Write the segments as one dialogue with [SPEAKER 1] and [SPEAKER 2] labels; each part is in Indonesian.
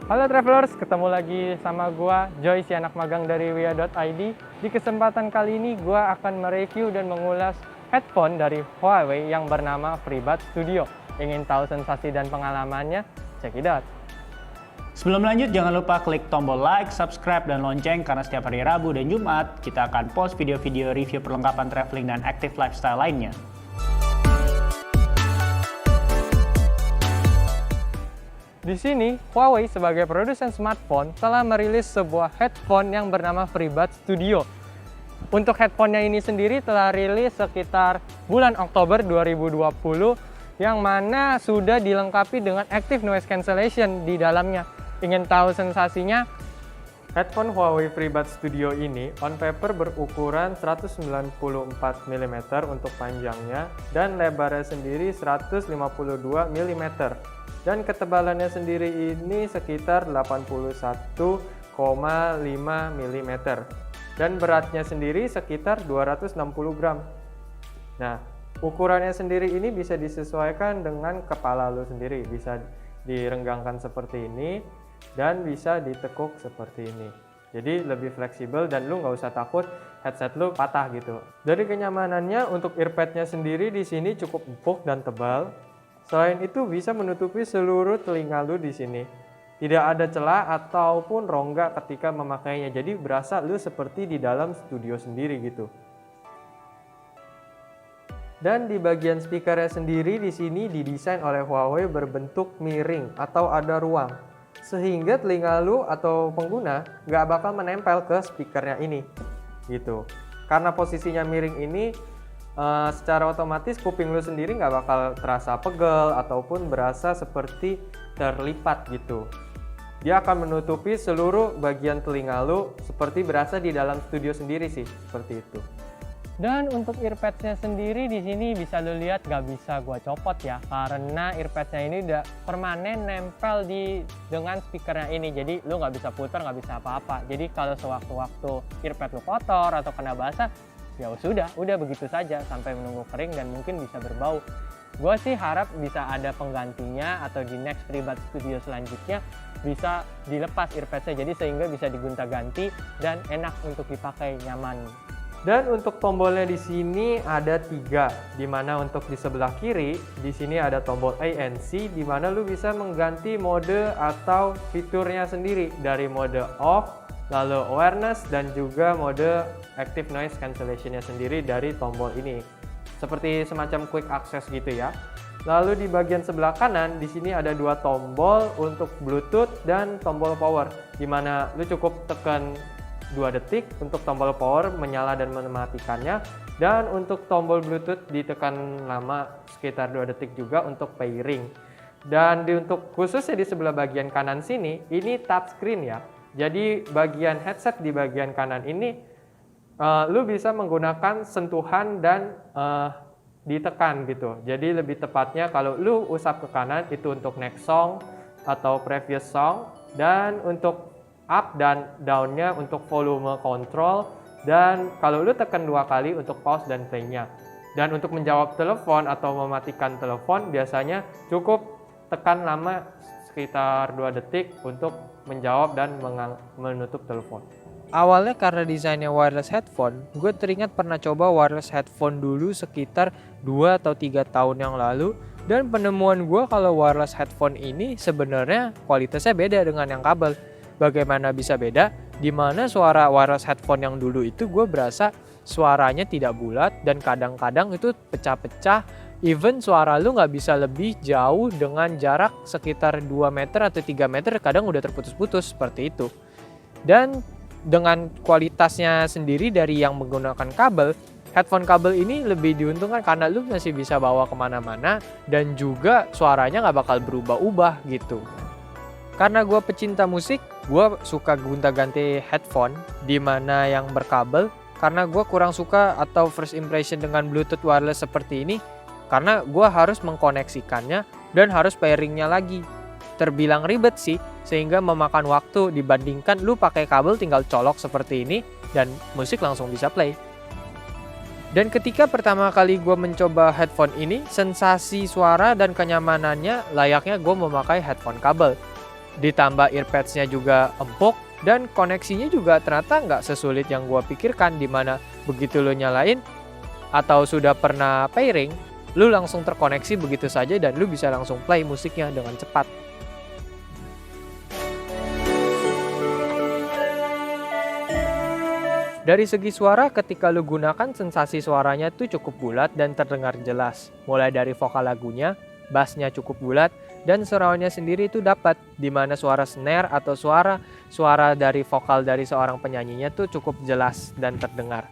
[SPEAKER 1] Halo travelers, ketemu lagi sama gua Joy, si anak magang dari wia.id. Di kesempatan kali ini gua akan mereview dan mengulas headphone dari Huawei yang bernama FreeBuds Studio. Ingin tahu sensasi dan pengalamannya? Check it out.
[SPEAKER 2] Sebelum lanjut, jangan lupa klik tombol like, subscribe, dan lonceng karena setiap hari Rabu dan Jumat kita akan post video-video review perlengkapan traveling dan active lifestyle lainnya.
[SPEAKER 1] Di sini, Huawei sebagai produsen smartphone telah merilis sebuah headphone yang bernama FreeBuds Studio. Untuk headphone-nya ini sendiri telah rilis sekitar bulan Oktober 2020, yang mana sudah dilengkapi dengan active noise cancellation di dalamnya. Ingin tahu sensasinya? Headphone Huawei FreeBuds Studio ini on paper berukuran 194 mm untuk panjangnya dan lebarnya sendiri 152 mm. Dan ketebalannya sendiri ini sekitar 81,5 mm. Dan beratnya sendiri sekitar 260 gram. Nah, ukurannya sendiri ini bisa disesuaikan dengan kepala lu sendiri. Bisa direnggangkan seperti ini dan bisa ditekuk seperti ini. Jadi lebih fleksibel dan lu nggak usah takut headset lu patah gitu. Dari kenyamanannya, untuk earpadnya sendiri di sini cukup empuk dan tebal. Selain itu bisa menutupi seluruh telinga lu di sini. Tidak ada celah ataupun rongga ketika memakainya. Jadi berasa lu seperti di dalam studio sendiri gitu. Dan di bagian speakernya sendiri di sini didesain oleh Huawei berbentuk miring atau ada ruang. Sehingga telinga lu atau pengguna nggak bakal menempel ke speakernya ini. Gitu. Karena posisinya miring ini, secara otomatis kuping lu sendiri nggak bakal terasa pegel ataupun berasa seperti terlipat gitu. Dia akan menutupi seluruh bagian telinga lu seperti berasa di dalam studio sendiri sih, seperti itu. Dan untuk earpadsnya sendiri di sini bisa lu lihat nggak bisa gua copot ya, karena earpadsnya ini udah permanen nempel dengan speakernya ini. Jadi lu nggak bisa putar, nggak bisa apa-apa. Jadi kalau sewaktu-waktu earpad lu kotor atau kena basah, ya udah begitu saja sampai menunggu kering dan mungkin bisa berbau. Gue sih harap bisa ada penggantinya atau di next FreeBuds Studio selanjutnya bisa dilepas earpadsnya, jadi sehingga bisa digonta-ganti dan enak untuk dipakai, nyaman. Dan untuk tombolnya di sini ada 3, dimana untuk di sebelah kiri di sini ada tombol ANC, dimana lu bisa mengganti mode atau fiturnya sendiri dari mode off, lalu awareness, dan juga mode active noise cancellation-nya sendiri dari tombol ini. Seperti semacam quick access gitu ya. Lalu di bagian sebelah kanan di sini ada 2 tombol untuk Bluetooth dan tombol power, dimana lu cukup tekan 2 detik untuk tombol power menyala dan mematikannya, dan untuk tombol Bluetooth ditekan lama sekitar 2 detik juga untuk pairing. Dan untuk khususnya di sebelah bagian kanan sini ini touchscreen ya. Jadi bagian headset di bagian kanan ini lu bisa menggunakan sentuhan dan ditekan gitu. Jadi lebih tepatnya kalau lu usap ke kanan itu untuk next song atau previous song, dan untuk up dan down-nya untuk volume control, dan kalau lu tekan 2 kali untuk pause dan play-nya. Dan untuk menjawab telepon atau mematikan telepon biasanya cukup tekan lama sekitar 2 detik untuk menjawab dan menutup telepon. Awalnya karena desainnya wireless headphone, gue teringat pernah coba wireless headphone dulu sekitar 2 atau 3 tahun yang lalu, dan penemuan gue kalau wireless headphone ini sebenarnya kualitasnya beda dengan yang kabel. Bagaimana bisa beda? Dimana suara wireless headphone yang dulu itu gue berasa suaranya tidak bulat dan kadang-kadang itu pecah-pecah. Even suara lu nggak bisa lebih jauh dengan jarak sekitar 2 meter atau 3 meter, kadang udah terputus-putus seperti itu. Dan dengan kualitasnya sendiri dari yang menggunakan kabel, headphone kabel ini lebih diuntungkan karena lu masih bisa bawa kemana-mana dan juga suaranya nggak bakal berubah-ubah gitu. Karena gue pecinta musik, gue suka gonta-ganti headphone dimana yang berkabel, karena gue kurang suka atau first impression dengan Bluetooth wireless seperti ini, karena gue harus mengkoneksikannya dan harus pairingnya lagi. Terbilang ribet sih, sehingga memakan waktu dibandingkan lu pakai kabel tinggal colok seperti ini dan musik langsung bisa play. Dan ketika pertama kali gue mencoba headphone ini, sensasi suara dan kenyamanannya layaknya gue memakai headphone kabel. Ditambah earpads-nya juga empuk, dan koneksinya juga ternyata nggak sesulit yang gue pikirkan, dimana begitu lo nyalain atau sudah pernah pairing, lu langsung terkoneksi begitu saja dan lu bisa langsung play musiknya dengan cepat. Dari segi suara, ketika lu gunakan, sensasi suaranya tuh cukup bulat dan terdengar jelas. Mulai dari vokal lagunya, bassnya cukup bulat, dan surroundnya sendiri itu dapat, dimana suara snare atau suara dari vokal dari seorang penyanyinya tuh cukup jelas dan terdengar.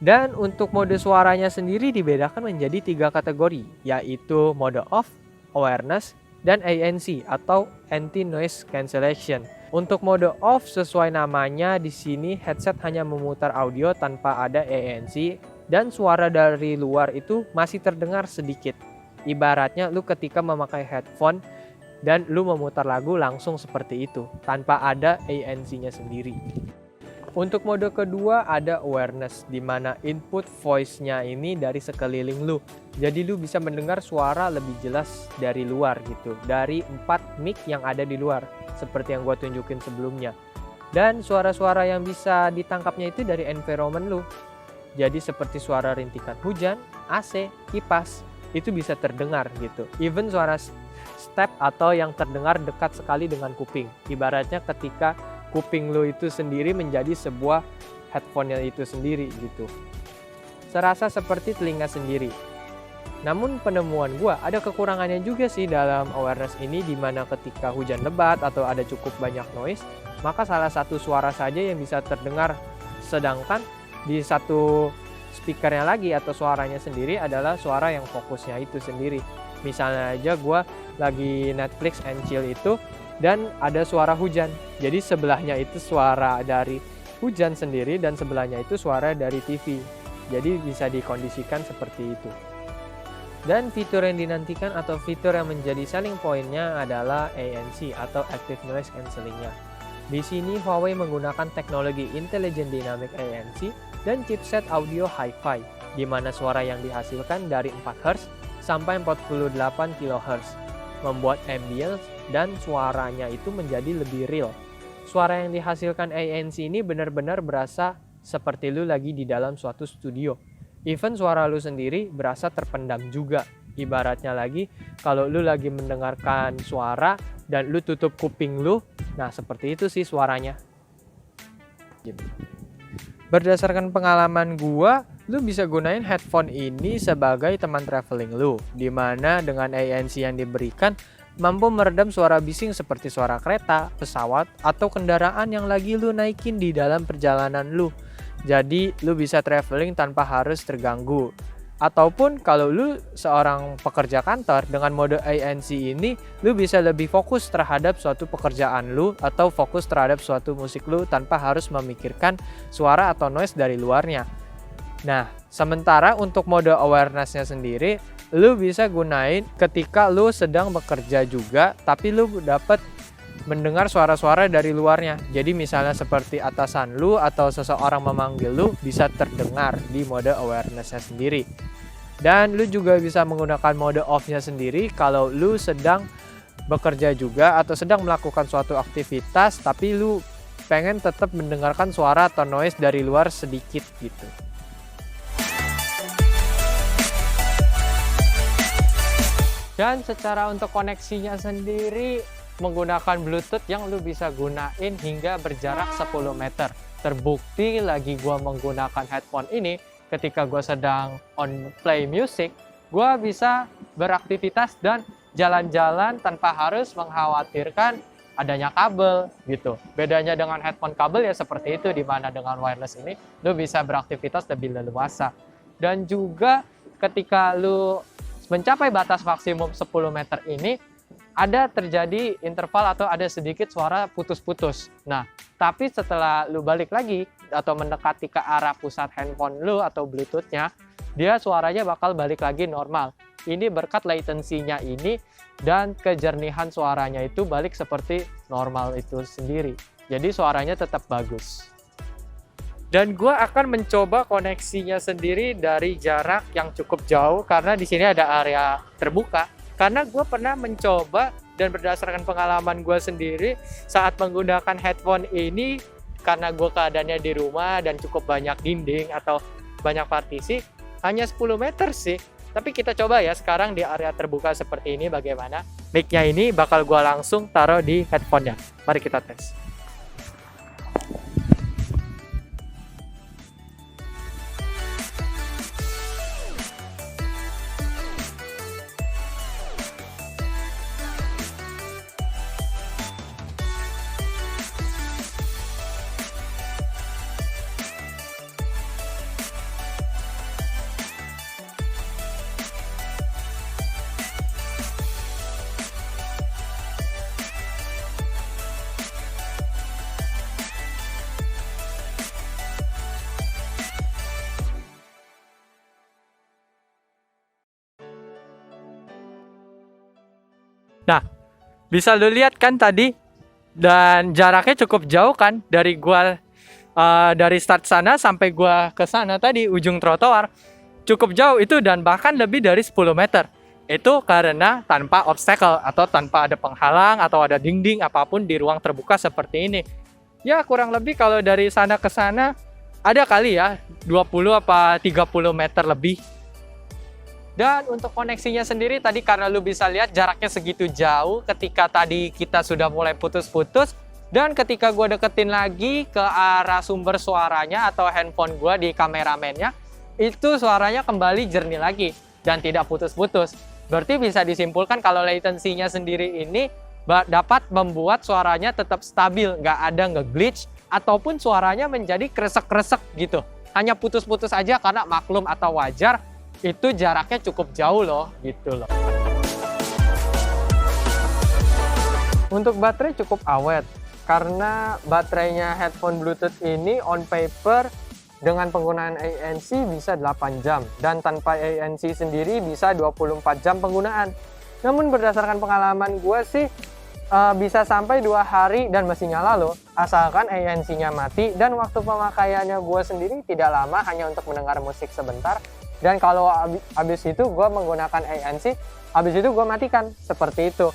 [SPEAKER 1] Dan untuk mode suaranya sendiri dibedakan menjadi 3 kategori, yaitu mode off, awareness, dan ANC atau anti-noise cancellation. Untuk mode off, sesuai namanya, di sini headset hanya memutar audio tanpa ada ANC, dan suara dari luar itu masih terdengar sedikit. Ibaratnya lu ketika memakai headphone dan lu memutar lagu langsung seperti itu, tanpa ada ANC-nya sendiri. Untuk mode kedua ada awareness, di mana input voice-nya ini dari sekeliling lu. Jadi lu bisa mendengar suara lebih jelas dari luar gitu, dari 4 mic yang ada di luar, seperti yang gue tunjukin sebelumnya. Dan suara-suara yang bisa ditangkapnya itu dari environment lu. Jadi seperti suara rintikan hujan, AC, kipas, itu bisa terdengar gitu. Even suara step atau yang terdengar dekat sekali dengan kuping. Ibaratnya ketika kuping lo itu sendiri menjadi sebuah headphone-nya itu sendiri gitu. Serasa seperti telinga sendiri. Namun penemuan gua ada kekurangannya juga sih dalam awareness ini, dimana ketika hujan lebat atau ada cukup banyak noise, maka salah satu suara saja yang bisa terdengar, sedangkan di satu speakernya lagi atau suaranya sendiri adalah suara yang fokusnya itu sendiri. Misalnya aja gua lagi Netflix and chill itu, dan ada suara hujan. Jadi sebelahnya itu suara dari hujan sendiri dan sebelahnya itu suara dari TV. Jadi bisa dikondisikan seperti itu. Dan fitur yang dinantikan atau fitur yang menjadi selling point-nya adalah ANC atau Active Noise Cancelling-nya. Di sini Huawei menggunakan teknologi Intelligent Dynamic ANC dan chipset audio Hi-Fi, di mana suara yang dihasilkan dari 4 Hz sampai 48 kHz, membuat ambience dan suaranya itu menjadi lebih real. Suara yang dihasilkan ANC ini benar-benar berasa seperti lu lagi di dalam suatu studio. Even suara lu sendiri berasa terpendam juga. Ibaratnya lagi, kalau lu lagi mendengarkan suara dan lu tutup kuping lu, nah seperti itu sih suaranya. Berdasarkan pengalaman gua, lu bisa gunain headphone ini sebagai teman traveling lu, dimana dengan ANC yang diberikan mampu meredam suara bising seperti suara kereta, pesawat, atau kendaraan yang lagi lu naikin di dalam perjalanan lu. Jadi lu bisa traveling tanpa harus terganggu. Ataupun kalau lu seorang pekerja kantor, dengan mode ANC ini lu bisa lebih fokus terhadap suatu pekerjaan lu atau fokus terhadap suatu musik lu tanpa harus memikirkan suara atau noise dari luarnya. Nah, sementara untuk mode awareness-nya sendiri, lu bisa gunain ketika lu sedang bekerja juga, tapi lu dapat mendengar suara-suara dari luarnya. Jadi misalnya seperti atasan lu atau seseorang memanggil lu bisa terdengar di mode awareness-nya sendiri. Dan lu juga bisa menggunakan mode off-nya sendiri kalau lu sedang bekerja juga atau sedang melakukan suatu aktivitas, tapi lu pengen tetap mendengarkan suara atau noise dari luar sedikit gitu. Dan secara untuk koneksinya sendiri menggunakan Bluetooth yang lu bisa gunain hingga berjarak 10 meter. Terbukti lagi gua menggunakan headphone ini ketika gua sedang on play music, gua bisa beraktivitas dan jalan-jalan tanpa harus mengkhawatirkan adanya kabel gitu. Bedanya dengan headphone kabel ya seperti itu, dimana dengan wireless ini lu bisa beraktivitas lebih leluasa. Dan juga ketika lu mencapai batas maksimum 10 meter ini, ada terjadi interval atau ada sedikit suara putus-putus. Nah, tapi setelah lu balik lagi atau mendekati ke arah pusat handphone lu atau Bluetooth-nya, dia suaranya bakal balik lagi normal. Ini berkat latency-nya ini dan kejernihan suaranya itu balik seperti normal itu sendiri. Jadi suaranya tetap bagus. Dan gue akan mencoba koneksinya sendiri dari jarak yang cukup jauh karena di sini ada area terbuka. Karena gue pernah mencoba dan berdasarkan pengalaman gue sendiri saat menggunakan headphone ini, karena gue keadaannya di rumah dan cukup banyak dinding atau banyak partisi, hanya 10 meter sih. Tapi kita coba ya sekarang di area terbuka seperti ini bagaimana. Mic-nya ini bakal gue langsung taruh di headphone-nya. Mari kita tes. Nah, bisa lu lihat kan tadi, dan jaraknya cukup jauh kan dari gua dari start sana sampai gua ke sana tadi ujung trotoar. Cukup jauh itu dan bahkan lebih dari 10 meter. Itu karena tanpa obstacle atau tanpa ada penghalang atau ada dinding apapun di ruang terbuka seperti ini. Ya kurang lebih kalau dari sana ke sana ada kali ya 20 apa 30 meter lebih. Dan untuk koneksinya sendiri tadi karena lu bisa lihat jaraknya segitu jauh ketika tadi kita sudah mulai putus-putus, dan ketika gue deketin lagi ke arah sumber suaranya atau handphone gue di kameramennya, itu suaranya kembali jernih lagi dan tidak putus-putus. Berarti bisa disimpulkan kalau latency-nya sendiri ini dapat membuat suaranya tetap stabil, nggak ada nge-glitch ataupun suaranya menjadi kresek-kresek gitu. Hanya putus-putus aja karena maklum atau wajar, itu jaraknya cukup jauh loh, gitu loh. Untuk baterai cukup awet, karena baterainya headphone Bluetooth ini on paper dengan penggunaan ANC bisa 8 jam, dan tanpa ANC sendiri bisa 24 jam penggunaan. Namun berdasarkan pengalaman gue sih, bisa sampai 2 hari dan masih nyala loh, asalkan ANC-nya mati, dan waktu pemakaiannya gue sendiri tidak lama, hanya untuk mendengar musik sebentar. Dan kalau habis itu gue menggunakan ANC, habis itu gue matikan, seperti itu.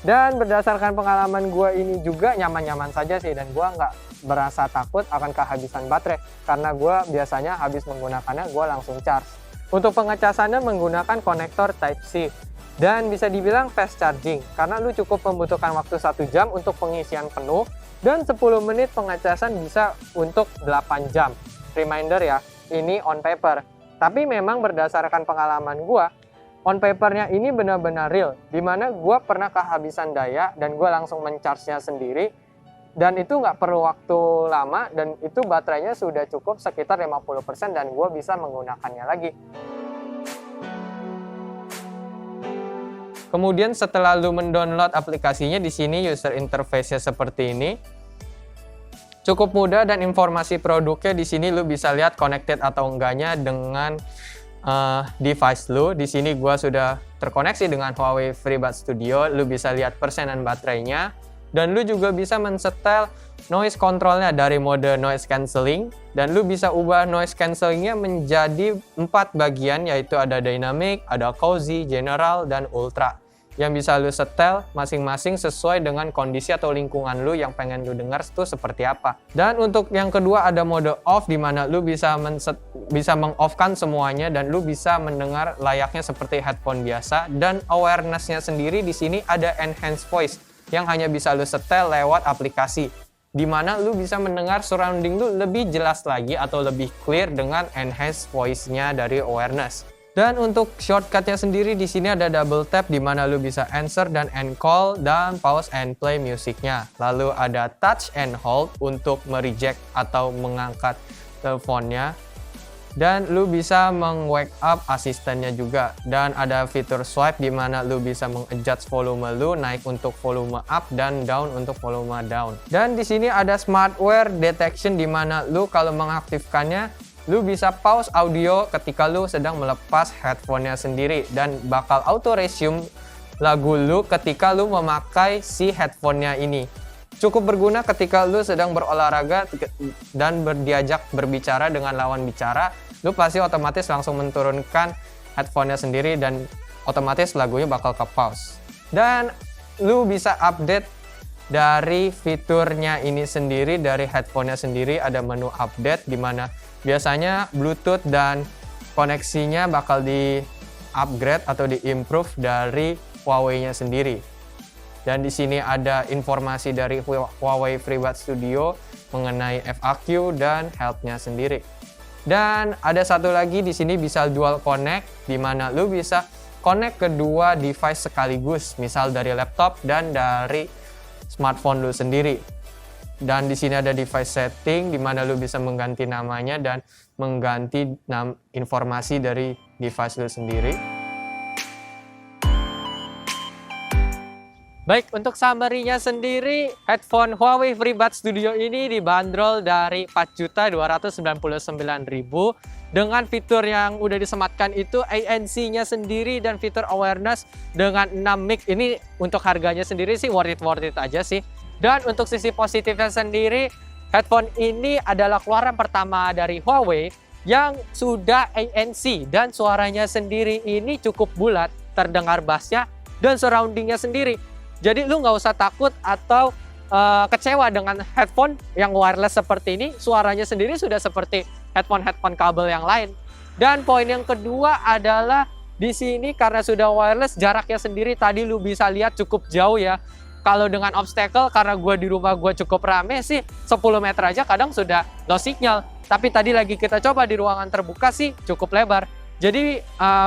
[SPEAKER 1] Dan berdasarkan pengalaman gue ini juga nyaman-nyaman saja sih, dan gue nggak berasa takut akan kehabisan baterai, karena gue biasanya habis menggunakannya gue langsung charge. Untuk pengecasannya menggunakan konektor Type-C, dan bisa dibilang fast charging, karena lu cukup membutuhkan waktu 1 jam untuk pengisian penuh, dan 10 menit pengecasan bisa untuk 8 jam. Reminder ya, ini on paper. Tapi memang berdasarkan pengalaman gue, on papernya ini benar-benar real, dimana gue pernah kehabisan daya dan gue langsung men-charge-nya sendiri, dan itu nggak perlu waktu lama, dan itu baterainya sudah cukup sekitar 50% dan gue bisa menggunakannya lagi. Kemudian setelah lu mendownload aplikasinya, di sini user interface-nya seperti ini. Cukup mudah, dan informasi produknya di sini lu bisa lihat connected atau enggaknya dengan device lu. Di sini gua sudah terkoneksi dengan Huawei FreeBuds Studio. Lu bisa lihat persenan baterainya, dan lu juga bisa men-setel noise controlnya dari mode noise cancelling, dan lu bisa ubah noise cancellingnya menjadi 4 bagian, yaitu ada dynamic, ada cozy, general, dan ultra, yang bisa lu setel masing-masing sesuai dengan kondisi atau lingkungan lu yang pengen lu dengar itu seperti apa. Dan untuk yang kedua ada mode off, di mana lu bisa meng-off-kan semuanya dan lu bisa mendengar layaknya seperti headphone biasa. Dan awareness-nya sendiri di sini ada enhanced voice yang hanya bisa lu setel lewat aplikasi, di mana lu bisa mendengar surrounding lu lebih jelas lagi atau lebih clear dengan enhanced voice-nya dari awareness. Dan untuk shortcut-nya sendiri di sini ada double tap, di mana lu bisa answer dan end call dan pause and play musiknya. Lalu ada touch and hold untuk mereject atau mengangkat teleponnya. Dan lu bisa meng-wake up asistennya juga. Dan ada fitur swipe, di mana lu bisa meng-adjust volume lu, naik untuk volume up dan down untuk volume down. Dan di sini ada smartware detection, di mana lu kalau mengaktifkannya, lu bisa pause audio ketika lu sedang melepas headphone-nya sendiri, dan bakal auto resume lagu lu ketika lu memakai si headphone-nya ini. Cukup berguna ketika lu sedang berolahraga dan diajak berbicara dengan lawan bicara, lu pasti otomatis langsung menurunkan headphone-nya sendiri dan otomatis lagunya bakal ke pause. Dan lu bisa update dari fiturnya ini sendiri, dari headphone-nya sendiri ada menu update di mana biasanya Bluetooth dan koneksinya bakal di upgrade atau di improve dari Huawei-nya sendiri. Dan di sini ada informasi dari Huawei FreeBuds Studio mengenai FAQ dan health-nya sendiri. Dan ada satu lagi di sini bisa dual connect, di mana lu bisa connect kedua device sekaligus, misal dari laptop dan dari smartphone lu sendiri. Dan di sini ada device setting, di mana lu bisa mengganti namanya dan mengganti informasi dari device lu sendiri. Baik, untuk summary-nya sendiri, headphone Huawei FreeBuds Studio ini dibanderol dari 4.299.000 dengan fitur yang udah disematkan itu ANC-nya sendiri dan fitur awareness dengan 6 mic. Ini untuk harganya sendiri sih worth it aja sih. Dan untuk sisi positifnya sendiri, headphone ini adalah keluaran pertama dari Huawei yang sudah ANC dan suaranya sendiri ini cukup bulat, terdengar bassnya dan surroundingnya sendiri. Jadi lu nggak usah takut atau kecewa dengan headphone yang wireless seperti ini. Suaranya sendiri sudah seperti headphone kabel yang lain. Dan poin yang kedua adalah di sini karena sudah wireless, jaraknya sendiri tadi lu bisa lihat cukup jauh ya. Kalau dengan obstacle, karena gue di rumah gue cukup rame sih, 10 meter aja kadang sudah low signal. Tapi tadi lagi kita coba di ruangan terbuka sih cukup lebar. Jadi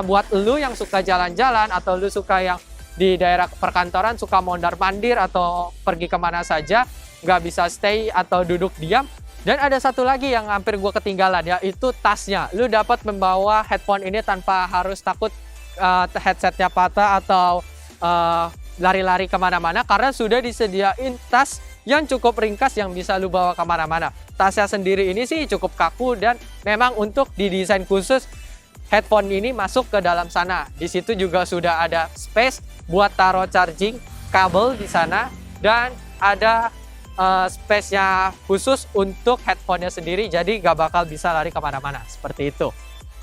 [SPEAKER 1] buat lu yang suka jalan-jalan atau lu suka yang di daerah perkantoran suka mondar-mandir atau pergi kemana saja, nggak bisa stay atau duduk diam. Dan ada satu lagi yang hampir gue ketinggalan, yaitu tasnya. Lu dapat membawa headphone ini tanpa harus takut headsetnya patah atau lari-lari kemana-mana, karena sudah disediain tas yang cukup ringkas yang bisa lu bawa kemana-mana. Tasnya sendiri ini sih cukup kaku dan memang untuk didesain khusus headphone ini masuk ke dalam sana. Di situ juga sudah ada space buat taruh charging kabel di sana dan ada space-nya khusus untuk headphone-nya sendiri, jadi gak bakal bisa lari kemana-mana seperti itu.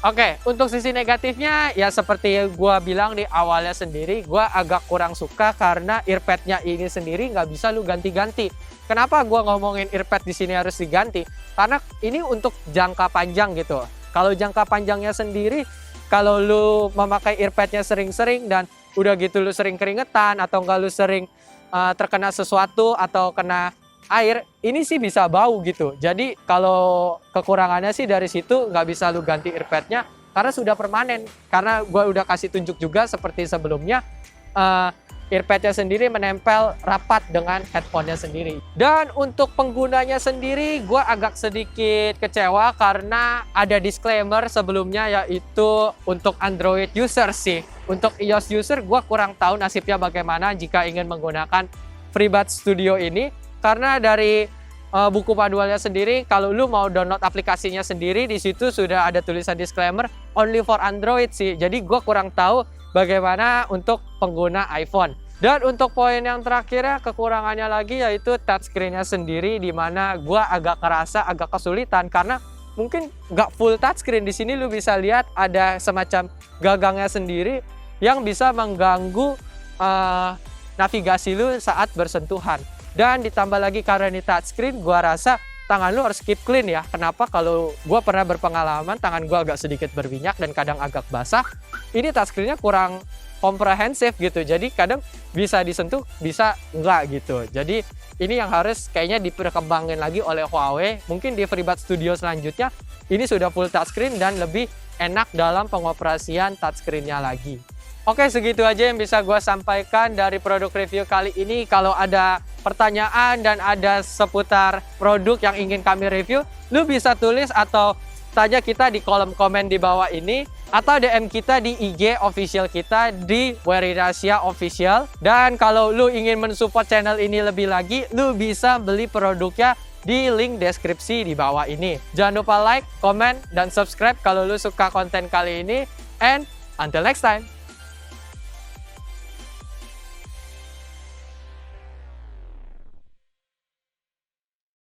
[SPEAKER 1] Oke, untuk sisi negatifnya ya seperti gue bilang di awalnya sendiri, gue agak kurang suka karena earpad-nya ini sendiri nggak bisa lu ganti-ganti. Kenapa gue ngomongin earpad di sini harus diganti? Karena ini untuk jangka panjang gitu. Kalau jangka panjangnya sendiri, kalau lu memakai earpad-nya sering-sering dan udah gitu lu sering keringetan atau enggak lu sering terkena sesuatu atau kena air, ini sih bisa bau gitu. Jadi kalau kekurangannya sih dari situ nggak bisa lu ganti earpad-nya karena sudah permanen. Karena gue udah kasih tunjuk juga seperti sebelumnya, earpad-nya sendiri menempel rapat dengan headphone-nya sendiri. Dan untuk penggunanya sendiri, gue agak sedikit kecewa karena ada disclaimer sebelumnya, yaitu untuk Android user sih. Untuk iOS user, gue kurang tahu nasibnya bagaimana jika ingin menggunakan FreeBuds Studio ini. Karena dari buku panduannya sendiri, kalau lu mau download aplikasinya sendiri, di situ sudah ada tulisan disclaimer only for Android sih. Jadi gue kurang tahu bagaimana untuk pengguna iPhone. Dan untuk poin yang terakhirnya, kekurangannya lagi yaitu touchscreen-nya sendiri, di mana gue agak ngerasa agak kesulitan karena mungkin nggak full touchscreen. Di sini lu bisa lihat ada semacam gagangnya sendiri yang bisa mengganggu navigasi lu saat bersentuhan. Dan ditambah lagi karena ini touchscreen, gua rasa tangan lu harus keep clean ya. Kenapa? Kalau gua pernah berpengalaman, tangan gua agak sedikit berminyak dan kadang agak basah. Ini touchscreen-nya kurang komprehensif gitu. Jadi kadang bisa disentuh, bisa enggak gitu. Jadi ini yang harus kayaknya diperkembangin lagi oleh Huawei. Mungkin di FreeBuds Studio selanjutnya ini sudah full touchscreen dan lebih enak dalam pengoperasian touchscreen-nya lagi. Oke, segitu aja yang bisa gue sampaikan dari produk review kali ini. Kalau ada pertanyaan dan ada seputar produk yang ingin kami review, lu bisa tulis atau tanya kita di kolom komen di bawah ini, atau DM kita di IG official kita di Werirasia Official. Dan kalau lu ingin mensupport channel ini lebih lagi, lu bisa beli produknya di link deskripsi di bawah ini. Jangan lupa like, comment, dan subscribe kalau lu suka konten kali ini. And until next time.